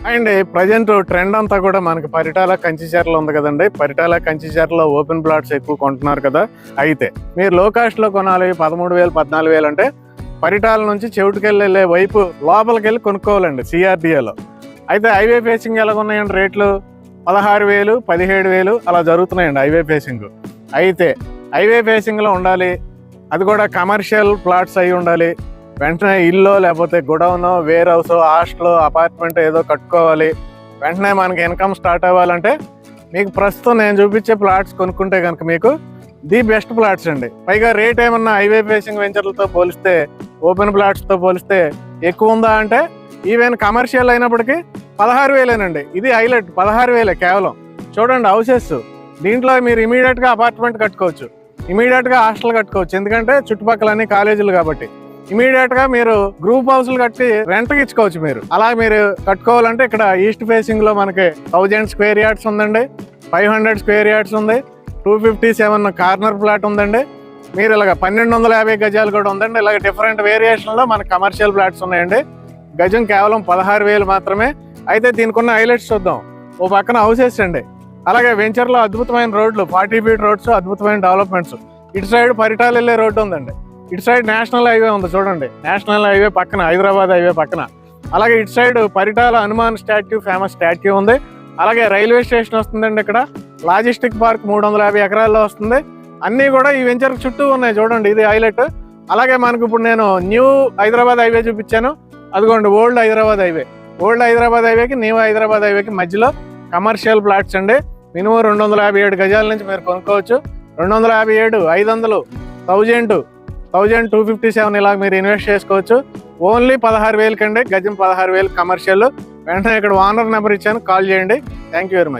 And present trend అంతా కూడా మనకి పరిటాల కంచిచర్ల ఉంది కదండి. పరిటాల కంచిచర్లో ఓపెన్ ప్లాట్స్ ఎక్కువ కొంటున్నారు కదా. అయితే మీరు లో కాస్ట్ లో కొనాలి 13,000 14,000 అంటే పరిటాల నుంచి చెవిటికెళ్ళి వెళ్ళే వైపు లోపలికి వెళ్ళి కొనుక్కోవాలండి సిఆర్డిఏలో. అయితే హైవే ఫేసింగ్ ఎలా ఉన్నాయండి రేట్లు 16,000 17,000 అలా జరుగుతున్నాయండి హైవే ఫేసింగ్. అయితే హైవే ఫేసింగ్ లో ఉండాలి, అది కూడా కమర్షియల్ ప్లాట్స్ అయి ఉండాలి. వెంటనే ఇల్లు లేకపోతే godown, warehouse, hostel, apartment ఏదో కట్టుకోవాలి, వెంటనే మనకి ఇన్కమ్ స్టార్ట్ అవ్వాలంటే మీకు ప్రస్తుతం నేను చూపించే ప్లాట్స్ కొనుక్కుంటే కనుక మీకు ది బెస్ట్ ప్లాట్స్ అండి. పైగా రేట్ ఏమన్నా హైవే ఫేసింగ్ వెంచర్లతో పోలిస్తే, ఓపెన్ ప్లాట్స్తో పోలిస్తే ఎక్కువ ఉందా అంటే ఈవెన్ కమర్షియల్ అయినప్పటికీ 16,000 ఇది హైలైట్. 16,000 కేవలం. చూడండి హౌసెస్, దీంట్లో మీరు ఇమీడియట్గా అపార్ట్మెంట్ కట్టుకోవచ్చు, ఇమీడియట్గా హాస్టల్ కట్టుకోవచ్చు. ఎందుకంటే చుట్టుపక్కల అన్ని కాలేజీలు కాబట్టి ఇమీడియట్ గా మీరు గ్రూప్ హౌస్లు కట్టి రెంట్కి ఇచ్చుకోవచ్చు. మీరు అలా మీరు కట్టుకోవాలంటే ఇక్కడ ఈస్ట్ ఫేసింగ్ లో మనకి 1000 స్క్వేర్ యార్డ్స్ ఉందండి, 500 స్క్వేర్ యార్డ్స్ ఉంది, 257 కార్నర్ ప్లాట్ ఉందండి. మీరు ఇలాగ 1250 గజాలు కూడా ఉందండి. ఇలాగ డిఫరెంట్ వేరియేషన్ లో మనకి కమర్షియల్ ప్లాట్స్ ఉన్నాయండి. గజం కేవలం 16,000 మాత్రమే. అయితే దీనికి ఉన్న హైలైట్స్ చూద్దాం. ఓ పక్కన హౌసెస్ అండి, అలాగే వెంచర్ లో అద్భుతమైన రోడ్లు, 40 ఫీట్ రోడ్స్, అద్భుతమైన డెవలప్మెంట్స్. ఇటు సైడ్ పరిటాల వెళ్ళే రోడ్డు ఉందండి, ఇటు సైడ్ నేషనల్ హైవే ఉంది చూడండి, నేషనల్ హైవే పక్కన, హైదరాబాద్ హైవే పక్కన. అలాగే ఇటు side Paritala Hanuman statue, famous statue ఉంది. అలాగే రైల్వే స్టేషన్ వస్తుందండి. ఇక్కడ లాజిస్టిక్ పార్క్ 350 ఎకరాల్లో వస్తుంది. అన్నీ కూడా ఈ వెంచర్ చుట్టూ ఉన్నాయి చూడండి, ఇది హైలైట్. అలాగే మనకు ఇప్పుడు నేను న్యూ హైదరాబాద్ హైవే చూపించాను, అదిగోండి old Hyderabad highway. Old Hyderabad హైవేకి న్యూ హైదరాబాద్ హైవేకి మధ్యలో కమర్షియల్ ప్లాట్స్ అండి. మినిమం 257 గజాల నుంచి మీరు కొనుక్కోవచ్చు. 257, 500, 1000, 1257 ఇలా మీరు ఇన్వెస్ట్ చేసుకోవచ్చు. ఓన్లీ 16,000 కండి, గజం 16,000 కమర్షియల్. వెంటనే ఇక్కడ ఓనర్ నెంబర్ ఇచ్చాను, కాల్ చేయండి. Thank you very much.